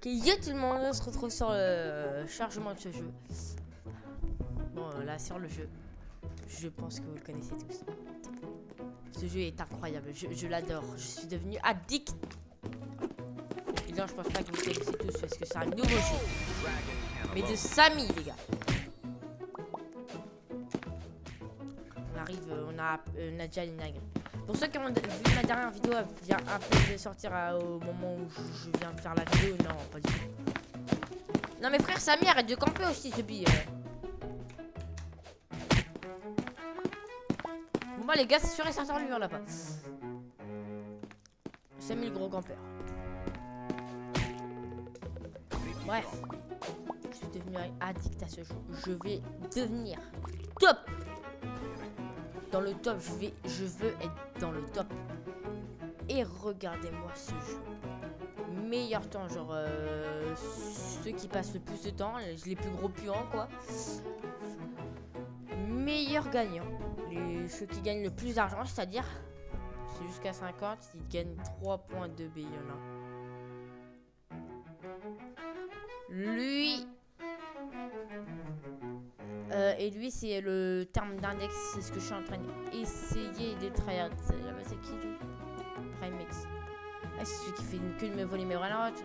Yo tout le monde, on se retrouve sur le chargement de ce jeu. Bon, là sur le jeu, je pense que vous le connaissez tous. Ce jeu est incroyable, je l'adore, je suis devenu addict. Évidemment, je pense pas que vous le connaissez tous parce que c'est un nouveau jeu. Mais de Samy, les gars. On arrive, on a déjà une nagre. Pour ceux qui ont vu ma dernière vidéo, elle vient à peine de sortir au moment où je viens de faire la vidéo. Non, pas du tout. Non mais frère Samy, arrête de camper aussi ce bille. Bon bah les gars, c'est sûr et certain lui on l'a pas. Samy le gros campeur. Bref, je suis devenu addict à ce jeu. Je vais devenir top. Dans le top, je veux être dans le top. Et regardez-moi ce jeu. Meilleur temps, genre ceux qui passent le plus de temps, les plus gros puants quoi. Meilleur gagnant. Ceux qui gagnent le plus d'argent, c'est-à-dire, c'est jusqu'à 50, ils gagnent 3.2 B, il y en a. Lui... et lui, c'est le terme d'index, c'est ce que je suis en train d'essayer de tryhard. C'est qui lui? Primex. Ah, c'est celui qui fait que de me voler mes relentes.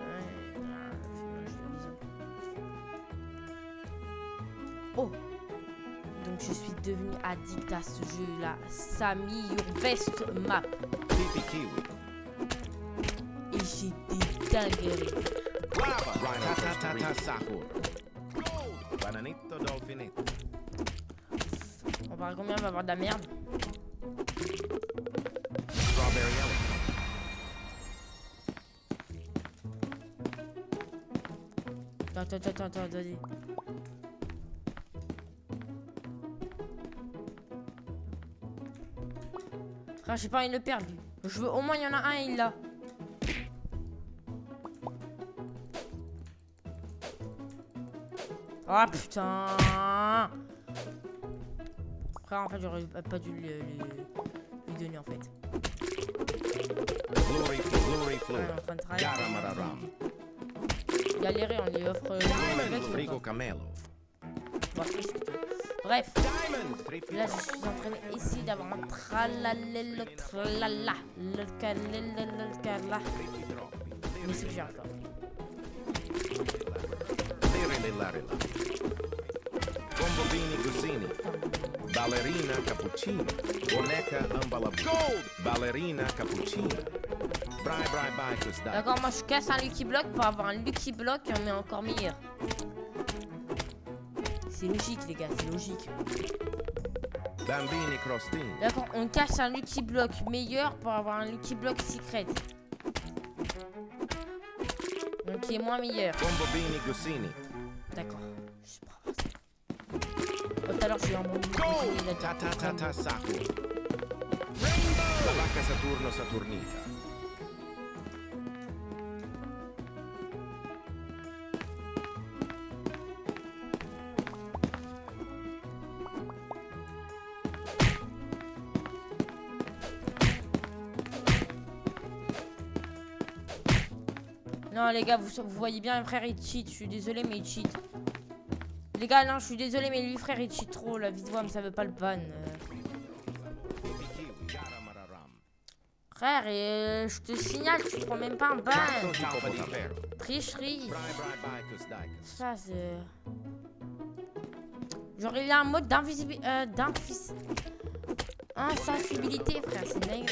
Oh! Donc je suis devenu addict à ce jeu-là. Samy, your best map. Et j'ai des dingueries. On va voir combien on va avoir de la merde. Attends, vas-y. Frère, j'ai pas envie de le perdre. Je veux au moins il y en a un, il l'a. Oh putain. Frère, en fait, j'aurais pas dû lui donner en fait. Galérer, on lui offre bref, là je suis en train d'essayer d'avoir un tralalelo tralala le calala. Mais c'est que j'y arrive pas. Bombini Gusini, ballerina cappuccina, boneca ambalabu, ballerina cappuccina. D'accord, moi je casse un Lucky Block pour avoir un Lucky Block mais encore meilleur. C'est logique les gars, c'est logique. D'accord, on casse un Lucky Block meilleur pour avoir un Lucky Block secret. Donc qui est moins meilleur. D'accord. Je prends ça. Tout à l'heure je suis en mode Non les gars, vous voyez bien, frère il cheat, je suis désolé mais il cheat. Les gars, non, je suis désolé mais lui frère il cheat trop, la vidéo mais ça veut pas le ban. Frère, et je te signale, tu prends même pas un ban. Tricherie. Ça c'est... Genre il y a un mode d'invisibilité, insensibilité frère, c'est dingue.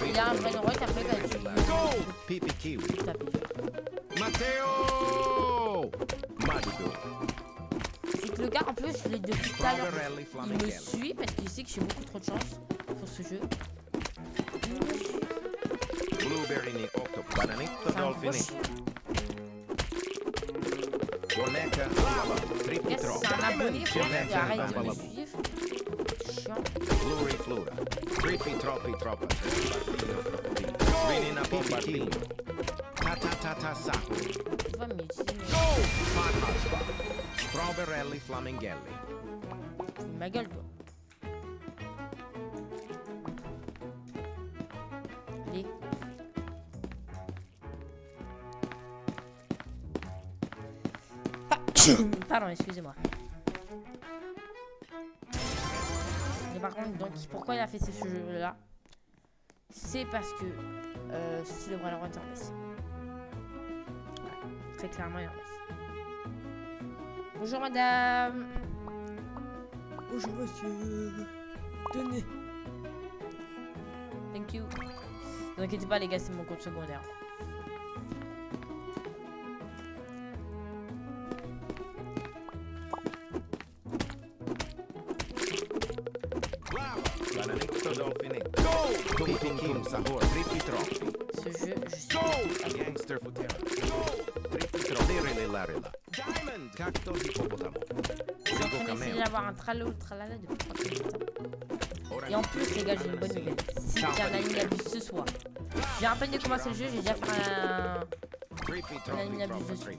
Il a un vrai droit, après tu... Matteo! C'est que le gars en plus, depuis tout à l'heure, il me suit parce qu'il sait que j'ai beaucoup trop de chance pour ce jeu. Il me suit. C'est un gros chien. C'est un abonné, frère, qui arrête de me suivre. Chiant. Tu vas m'utiliser, Strawberry Flamingelli. ma gueule, toi. Allez. Pardon, excusez-moi. Mais par contre, donc, pourquoi il a fait ce jeu-là? C'est parce que c'est le Valorant en baisse. Ouais, très clairement, il est en baisse. Bonjour madame. Bonjour monsieur. Tenez. Thank you. Ne vous inquiétez pas les gars, c'est mon compte secondaire. Bananetto dolfinetto. Tum tum tum sahur. Trippi troppi. Ce jeu, je suis... Gangster futera. Trippi troppi. Lerela. Diamond. Cacto hippopotamo. Je suis en train d'essayer d'avoir un tralala depuis 30 minutes. Et en plus, les gars, j'ai une bonne nouvelle. Si j'ai un anime abus ce soir, j'ai à peine de commencer le jeu, j'ai déjà fait un anime abus dessus.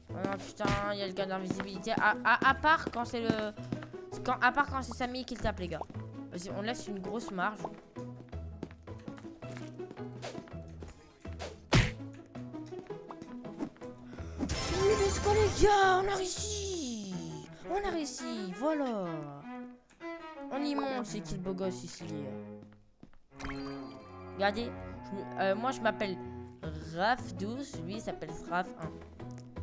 Oh non, putain, il y a le gars d'invisibilité. À part quand c'est le. À part quand c'est Samy qui le tape, les gars. Vas-y, on laisse une grosse marge. Oui, let's go, les gars, on a réussi. On a réussi, voilà. On y monte, c'est qui le beau gosse ici? Regardez, moi je m'appelle Raf12, lui il s'appelle Raf1.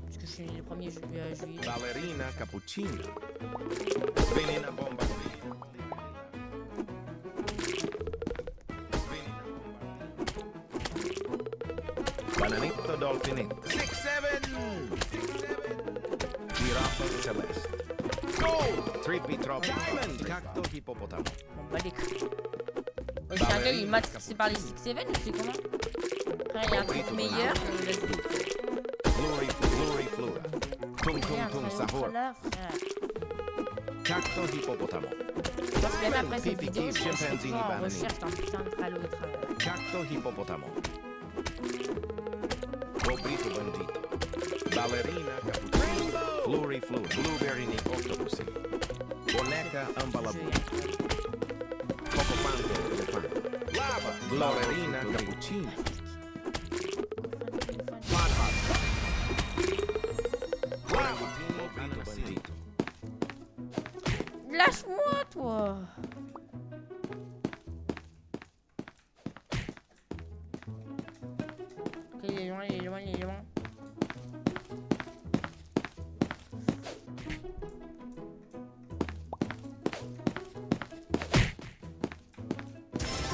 Parce que je suis le 1er juillet. Ballerina cappuccina. Svenina bomba. Bananetto dolfinetto. 6-7. Giraffa celeste. Gold. Trippi troppi. Diamond. Cacto hippopotamo. Bon, bah les couilles. C'est un gars, il m'a c'est par les 6-7 ou c'est comment? Après, il y a un truc meilleur. Glory flora. Tum tum tum sahur. Cacto hippopotamo. Parce que même après cette vidéo, je suis toujours en recherche d'un putain de tralala. Cacto hippopotamo. Bobrito bandito. Ballerina cappuccino. Glory flora. Blueberry ni octopusi. Boneca ambalabu. Pocopanto elefante. Lava. Ballerina cappuccino. Lâche-moi, toi! Ok, il est loin, il est loin, il est loin.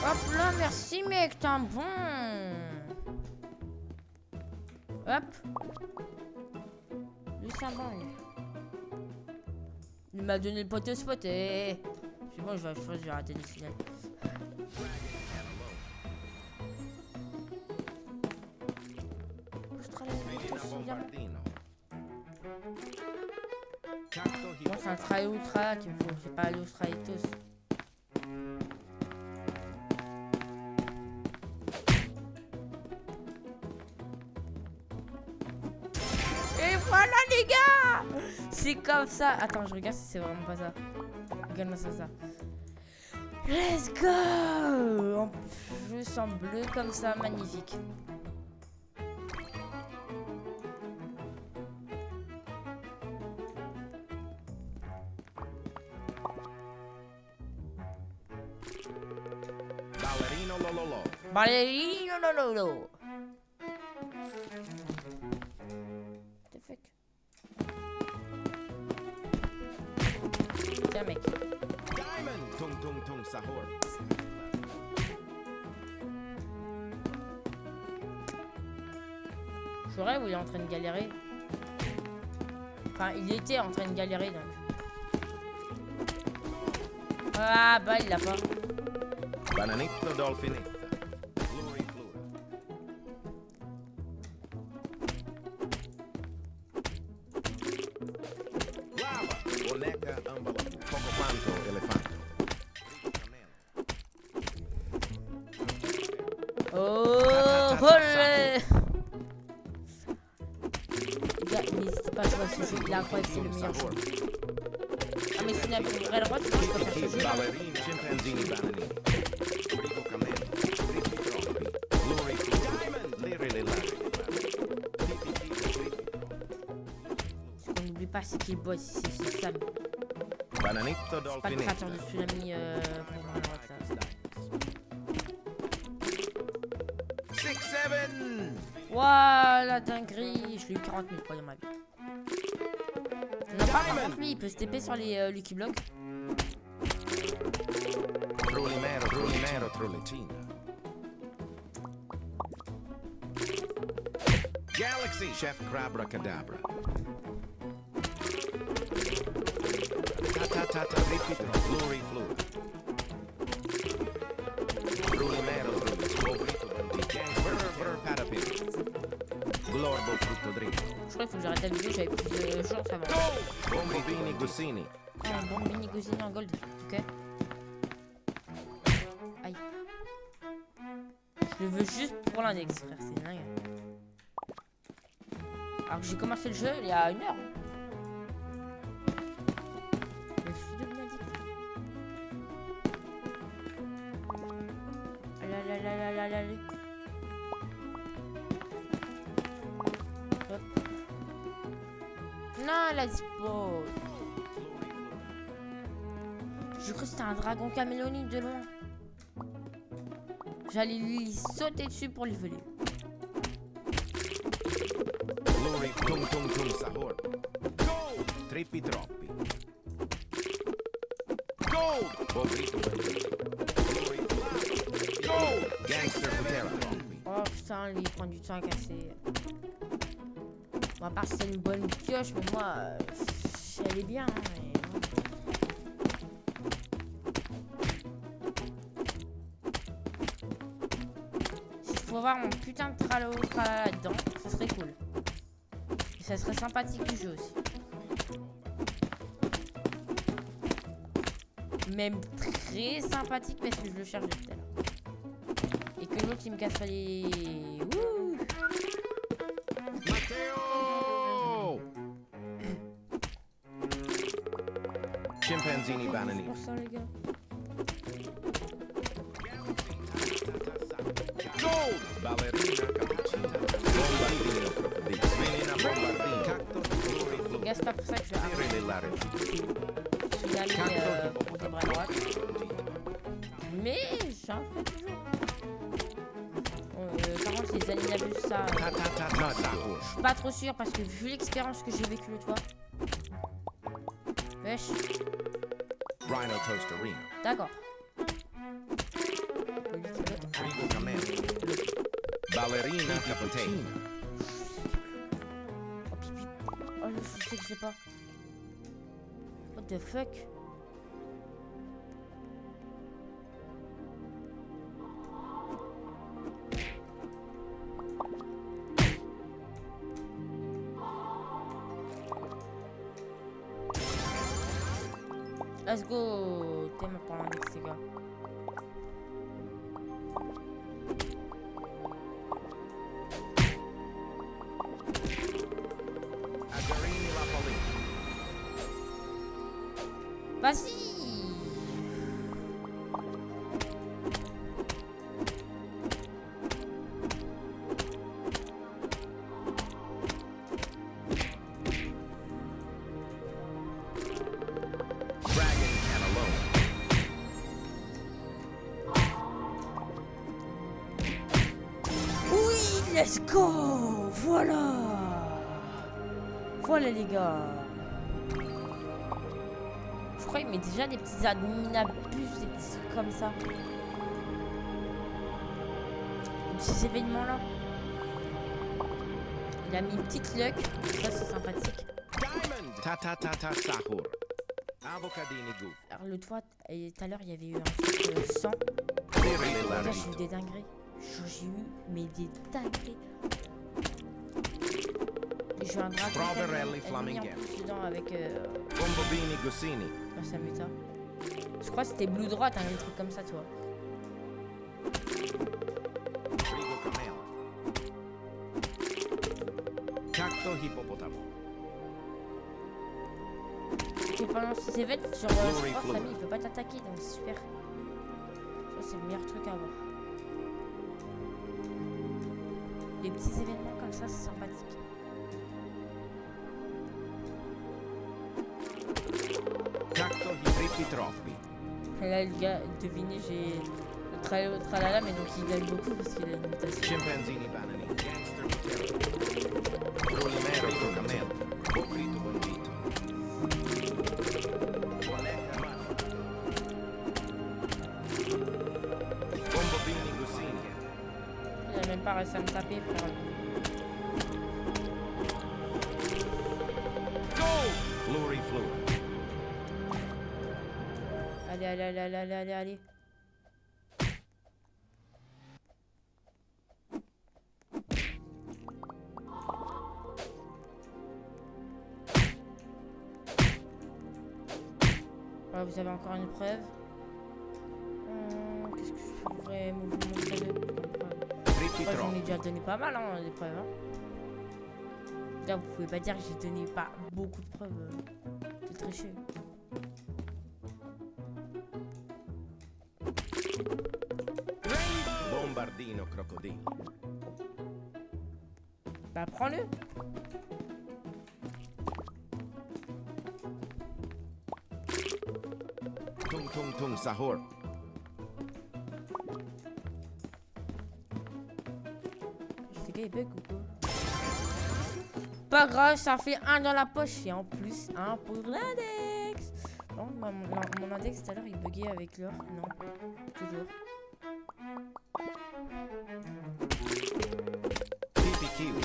Hop là, merci mec, t'es un bon. Hop. Lui, c'est un bon, lui. Il m'a donné le pote spot et... C'est bon, je vais rater le final. Bon, c'est un try ultra qu'il me faut, c'est pas l'Australitos. Et voilà les gars! C'est comme ça. Attends, je regarde si c'est vraiment pas ça. Regarde-moi ça. Let's go! En plus en bleu comme ça, magnifique. Ballerino lololo. Ballerino lololo. Tiens mec. Diamond. Tung tung tung sahur. Je rêve où il est en train de galérer. Enfin, il était en train de galérer donc. Ah bah il l'a pas. Bananetto dolfinetto. Glory flora. Lava. Boneca ambalabu. Pocopanto elefante. Oh, olé. Gars, n'hésitez pas à jouer à ce jeu, il est incroyable, c'est le meilleur jeu. Ah mais Tsunami Rail Road, je peux faire ce jeu. Ballerini, chimpanzini, bananini. Frigo cammello, rippi troppi. Glory to diamond, lirili larili. Ce qu'on n'oublie pas, c'est qu'il bosse, c'est Sam. Bananito Pas le dolfinetto. créateur de Tsunami pour Rail Road, là. 6, 7. Ouah, la dinguerie. Je l'ai eu 40 000 fois dans ma vie. On a pas par contre, lui, il peut se TP sur les Lucky Blocks. Trullimero, trullicina. Galaxy, Chef Crabra-Cadabra. Ta-ta-ta-ta, ripitro, Glory Flu. Trullimero, Trullico, bandito, Brr, patapim. Glorbo, frutto dritto. Je crois qu'il faut que j'arrête la vidéo, j'avais plus de chance avant. Bombini, Gussini. Oh, un bon mini Gosini en gold. Ok. Aïe. Je le veux juste pour l'index, frère, c'est dingue. Alors que j'ai commencé le jeu il y a 1 heure. Mais je suis devenu addict. Allez. Hop. Non, la dispo. J'ai cru que c'était un dragon camélonique de loin. J'allais lui sauter dessus pour lui voler. Glory, tum tum tum, sahur. Gold, trippi troppi. Gold, bobrito, Glory, gold, gangster, putera troppi. Oh putain, lui il prend du temps à casser. Bon, à part si c'est une bonne pioche, mais moi, elle est bien. Hein, mais... S'il faut avoir mon putain de tralala là-dedans, ça serait cool. Et ça serait sympathique du jeu aussi. Même très sympathique parce que je le cherche depuis tout à l'heure. Et que l'autre il me casse pas les... Ouh. Matteo! Chimpanzini, bananini. Pour ça, les gars. Gold, ballerina, cappuccina. Bombardino, crocodilo. Menina, bombardino. Cacto, glory, flu. Gars, c'est pas pour ça que je vais arrêter. Tirili, larili. Tsunami pour des bras droits. Mais j'en fais toujours. Par contre, les aliens abusent ça. Ta-ta-ta-ta, sahur. Je suis pas trop sûr parce que vu l'expérience que j'ai vécue l'autre fois. Wesh, Rhino, toasterino. d'accord. Frigo, cammello. Ballerina, cappuccino. Oh pipi. Oh je sais que je sais pas. What the fuck? Let's go. Thème pour l'index, les gars. Agarini, la police. Vas-y. Dragon, cantaloupe. Oui, let's go. Voilà. Voilà les gars. Je crois qu'il met déjà des petits adminabus, des petits trucs comme ça. Des petits événements là. Il a mis une petite luck. Ça c'est sympathique. Diamond. Ta-ta-ta-ta, sahur. Avocadini, goof. Alors le toit, et tout à l'heure il y avait eu un truc 100. Tirili, Là j'ai eu larili. des dingueries. J'ai eu mais des dingueries. J'ai eu un dragon. Strawberry ennemi en flamingo. plus dedans avec Bombobini, Gussini. ça muta. Je crois que c'était Blue Drop, un truc comme ça, tu vois. Frigo, cammello. Cacto, hippopotamo. Ok, pendant ce event sur Samy, il peut pas t'attaquer, donc c'est super. Ça, c'est le meilleur truc à avoir. Les petits événements comme ça, c'est sympathique. Cacto i trippi troppi. Et là, le gars, devinez, j'ai le tralala, mais donc il gagne beaucoup parce qu'il a une mutation. Scimpanzini banani. Gangster Vitello. Rolimero Camel. Bocrito Bombito. Valetta Mano. Bombobini Gussini. Il a même pas réussi à me taper, frère. Go! Flurry Fleur. Allez, allez, allez, allez, allez, allez, allez. Voilà, vous avez encore une épreuve. Qu'est-ce que je pourrais vous montrer de Trippi J'en ai troppi. déjà donné pas mal, hein, d'épreuves. Hein. Là, vous pouvez pas dire que j'ai donné pas beaucoup de preuves. C'est triché. Bombardino Crocodile. Bah, prends-le. Tung Tung Tung Sahur. Ce gars, il bug ou quoi? Pas grave, ça fait un dans la poche et en plus un pour l'index. Non, mon index tout à l'heure il buguait avec l'or. Non, toujours. Pipi Kiwi.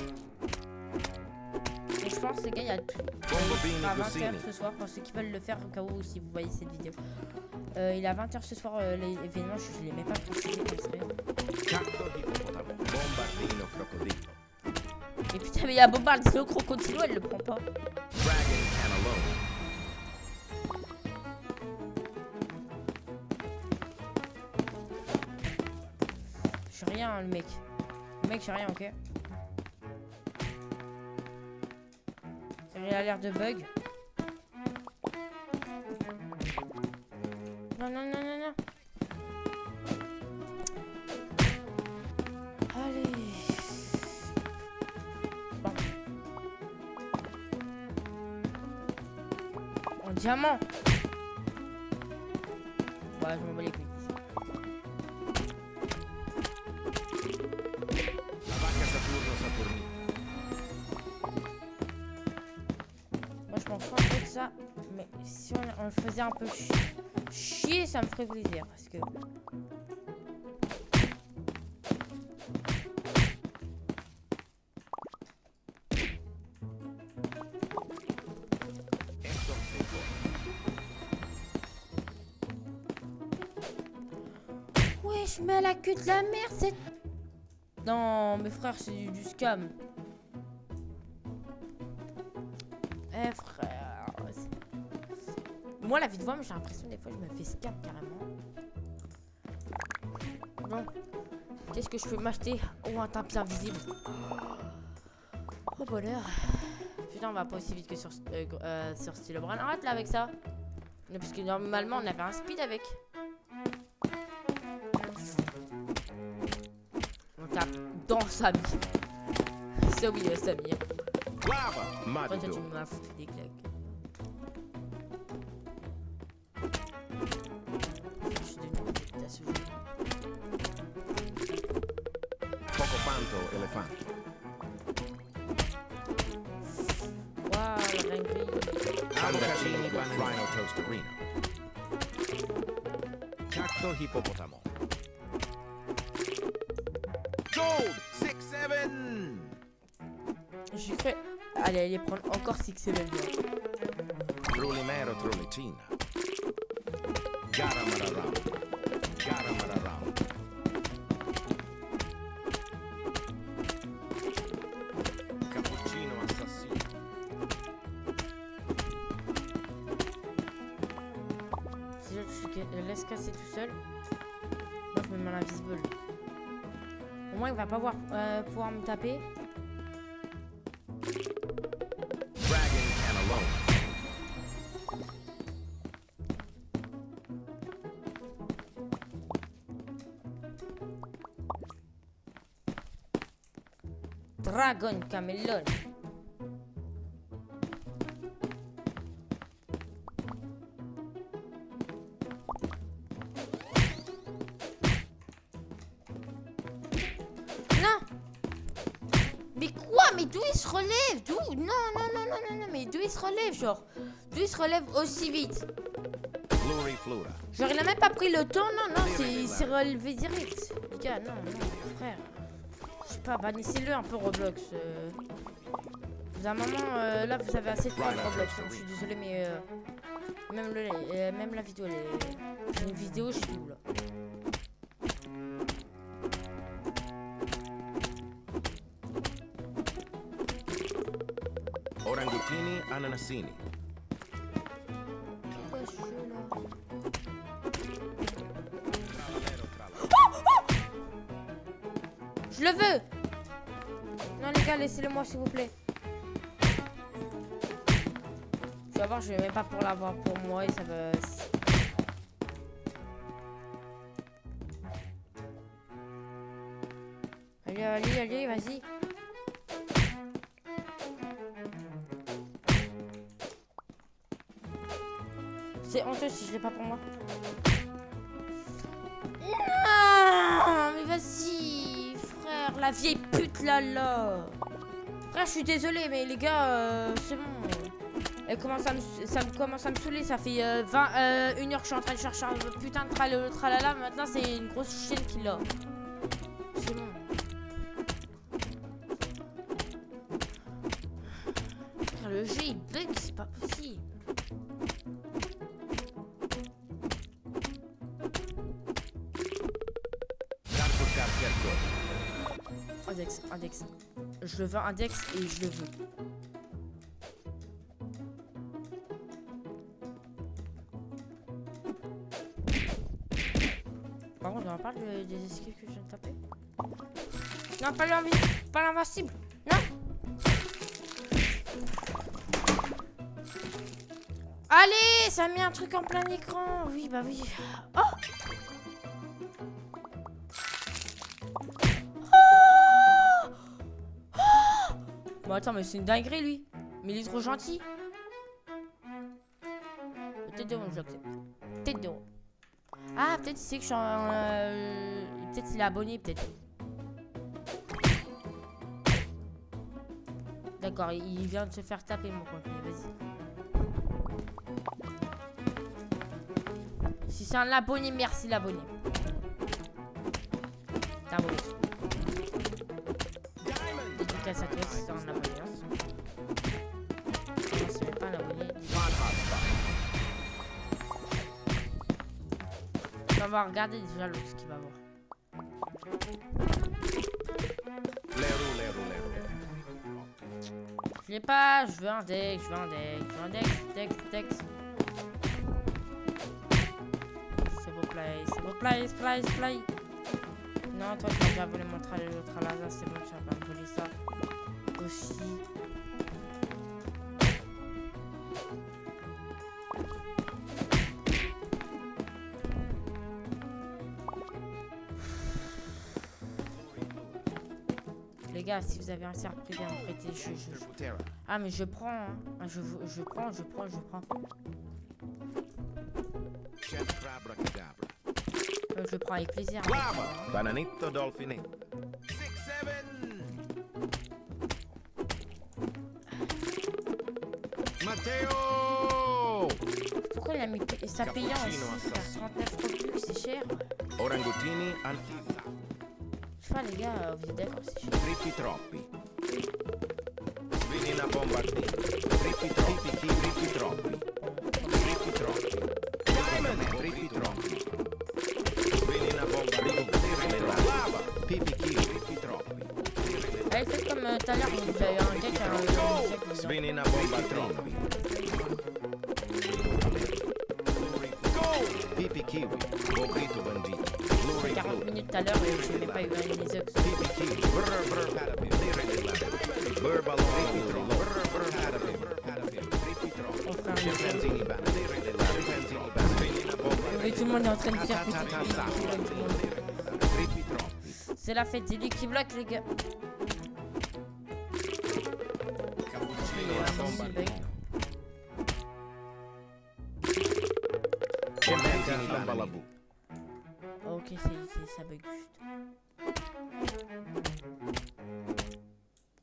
Donc, je pense que les gars, il y a tout. Bombobini À 20h Gussini. ce soir, pour ceux qui veulent le faire au cas où si vous voyez cette vidéo. Il est à 20h ce soir, l'événement, je l'ai même pas précisé comme ça. Cacto Hippopotamo. Bombardino Crocodile. Et putain, mais il y a Bombardino Crocodilo, elle le prend pas. Dragon Canalone. Je suis rien, hein, le mec. Le mec, je suis rien, ok. Il a l'air de bug. Non, non, non, non, non. Allez. Bon. En diamant. Ouais, je m'en bats les couilles. La vacca Saturno Saturnino. Moi, je m'en fous un peu de ça. Mais si on le faisait un peu chier, ça me ferait plaisir. Parce que... Hector Seco. Wesh, mais la queue de la merde, c'est... Non, mes frères, c'est du scam. Eh, frère... Moi, la vie de voix, j'ai l'impression des fois, je me fais scam carrément. Bon. Qu'est-ce que je peux m'acheter? Oh, un tapis invisible. Oh, bonheur. Putain, on va pas aussi vite que sur Stylo Brain. Arrête là avec ça. Parce que normalement, on avait un speed avec. On tape dans Samy. Ça oui, Samy. Lava. Toi, tu Madido. m'as foutu des claques. Je suis devenu à ce jeu. Poco Panto Elefanto. Waouh, la dinguerie. Avocatini Rhino Toasterino. Cacto Hippopotamo. Gold 6-7. J'ai cru. Allez, aller prendre encore 6-7. Trulimero Trulicina. Garamararam. Garamararam. Cappuccino assassino. Si je laisse casser tout seul, moi je me mets l'invisible. Au moins il va pas pouvoir me taper. Dragon Canalone. Dragon Camelon. Non. Mais quoi? Mais d'où il se relève? D'où? Non, non, non, non, non, non, mais d'où il se relève, genre? D'où il se relève aussi vite? Glory Flora. Genre, il a même pas pris le temps, non, non, il s'est relevé direct. Les gars, non, non, frère. Je sais pas, bannissez-le un peu Roblox. Vous avez un moment, là, vous avez assez de temps de Roblox. Donc, je suis désolé, mais même la vidéo, j'ai une vidéo, j'ai tout là. Orangutini Ananasini. Je le veux. Non les gars, laissez-le moi s'il vous plaît. Je vais voir, je vais même pas pour l'avoir pour moi et ça va. Allez, allez, allez, vas-y. C'est honteux si je l'ai pas pour moi. Non, mais vas-y, frère, la vieille pute là. Frère, je suis désolé, mais les gars, c'est bon. Elle commence ça commence à me saouler. Ça fait 1 heure que je suis en train de chercher un putain de tralala. Maintenant, c'est une grosse chienne qui l'a. C'est bon. Frère, le jeu il bug, c'est pas possible. Index. Je veux index et je le veux. Par contre, on en parle des esquives que je viens de taper. Non, pas l'invincible. Non. Allez, ça a mis un truc en plein écran. Oui, bah oui. Oh. Bon, attends, mais c'est une dinguerie, lui. Mais il est trop gentil. Peut-être de je l'accepte. Peut-être de Ah, peut-être il sait que je suis en... peut-être il est abonné, peut-être. D'accord, il vient de se faire taper, mon contenu. Vas-y. Si c'est un abonné, merci l'abonné. T'es abonné. Dédicace à toi si c'est un abonné. Non, c'est même pas un abonné. On va regarder déjà l'autre ce qu'il va voir. Je l'ai pas, je veux un deck, dex. C'est vos play. Non, toi tu as déjà volé mon tralala, c'est bon, tu vas pas me voler ça. Aussi. Les gars, si vous avez un cercle privé à me prêter, Ah, mais je prends, hein. Je prends. Je prends avec plaisir. Bananito Dolphinito. 6-7. Matteo! Pourquoi il a mis sa payant aussi? 39 plus, c'est cher. Orangutini Anchisa. Je sais pas, les gars, vous êtes d'accord, c'est cher. Rippi troppi. Svinina bombardini. Rippi troppi. Diamond. Rippi troppi. Svinina bombardini. Lava. Pipi rippi troppi. Allez, faites comme tout à l'heure, vous avez un gars qui a un Svinina bombardini. Pipi kiwi. Bobrito bandito. 40 minutes tout à l'heure et je n'ai pas eu un Isaac. Oui, tout le monde est en train de faire c'est la fête, c'est lui qui bloque les gars. ici le bug. Chimpanzini banana. Ok, ça bug juste.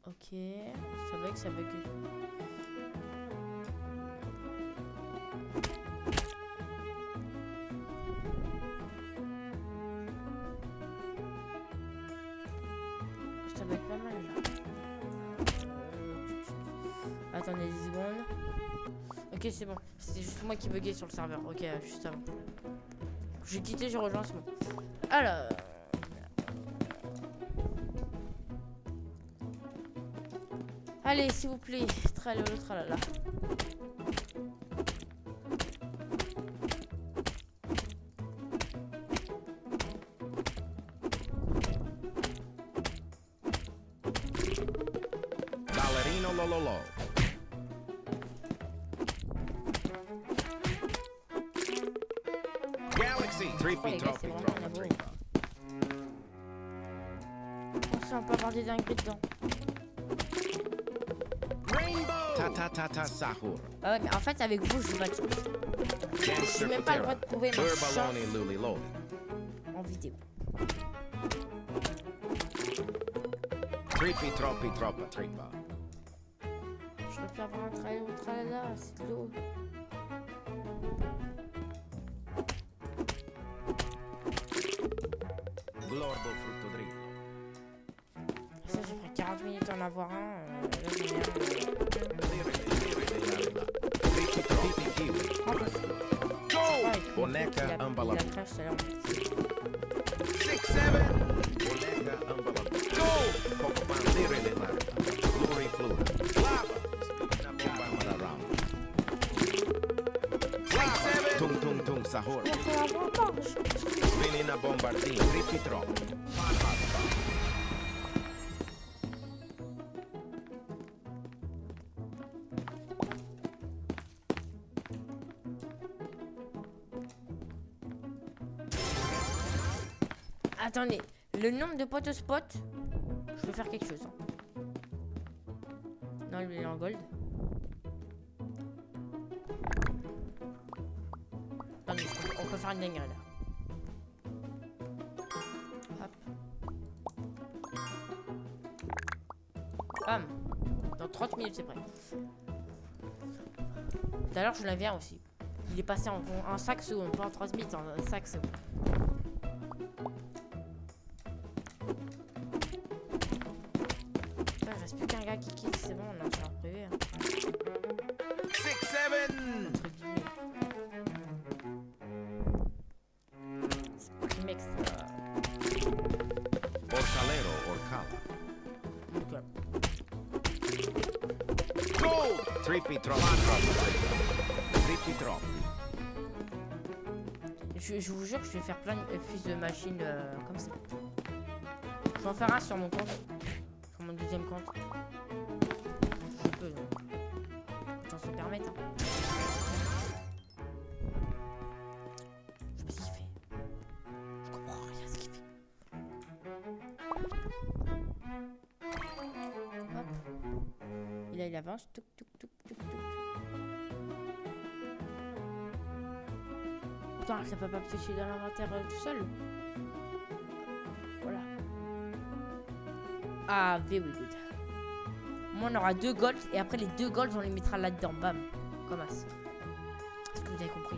Ok, ça bug. Ça bug pas mal là. Attendez 10 secondes. Ok, c'est bon. C'était juste moi qui buguais sur le serveur. Ok, juste avant. J'ai quitté, j'ai rejoint, c'est bon. Alors. Allez, s'il vous plaît. Tralala. Ballerino lololo. Galaxy. 3 Oh, les feet gars, tall, c'est feet vraiment tall, la bourre. 3 feet. On peut avoir des dingueries dedans. Ta sahur. Ah ouais, mais en fait, avec vous, je joue pas de chance. Gangster même pas le droit Futera. de prouver ma Burbaloni luli loli. En vidéo. 3 feet troppi troppa trippa. J'aurais pu avoir un tralala, c'est de l'eau. Glorbo frutto dritto. Ça, j'ai pris 40 minutes à en avoir un. Là, j'en ai un. Trippi troppi kiwi. Ah, parce que- Go! ah, et tout, Boneca il a ambalabu. crash tout à l'heure. 6, 7. Boneca ambalabu. Go! Poco pan liri le mar. Fluri flura. Lava. Spinina bomba mararound. 6, 7. Tung tung tung sahur. On peut avoir marche. Spinina bombardino. Trippi troppi. Attendez, le nombre de potes au spot, je veux faire quelque chose. Hein. Non, lui il est en gold. Attendez, on peut faire une dinguerie là. Hop. Bam. Dans 30 minutes c'est prêt. Tout à l'heure je l'avais un aussi. Il est passé en 5 secondes, pas en 3 minutes, en 5 secondes. Il reste plus qu'un gars qui kill, c'est bon, on a un serveur privé. Hein. 6, 7. Entre guillemets. C'est Primex. Orcalero orcala. Donc, Go! Trippi troppi troppi. Trippi troppi. je vous jure que je vais faire plein de fils de machines comme ça. Je vais en faire un sur mon compte. Sur mon deuxième compte. Je peux, donc. Autant se le permettre. Hein. Je sais pas ce qu'il fait. Je comprends rien à ce qu'il fait. Hop. Et là, il avance. Touc, touc, touc, touc, touc. Putain, ça peut pas piocher dans l'inventaire tout seul. Voilà. Ah, very good. Moi, on aura 2 golds et après les 2 golds, on les mettra là-dedans. Bam. Comme as. Est-ce que vous avez compris?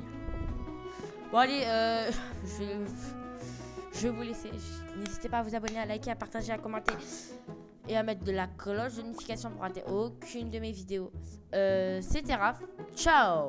Bon, allez, je vais vous laisser. N'hésitez pas à vous abonner, à liker, à partager, à commenter et à mettre de la cloche de notification pour rater aucune de mes vidéos. C'était Raph. Ciao!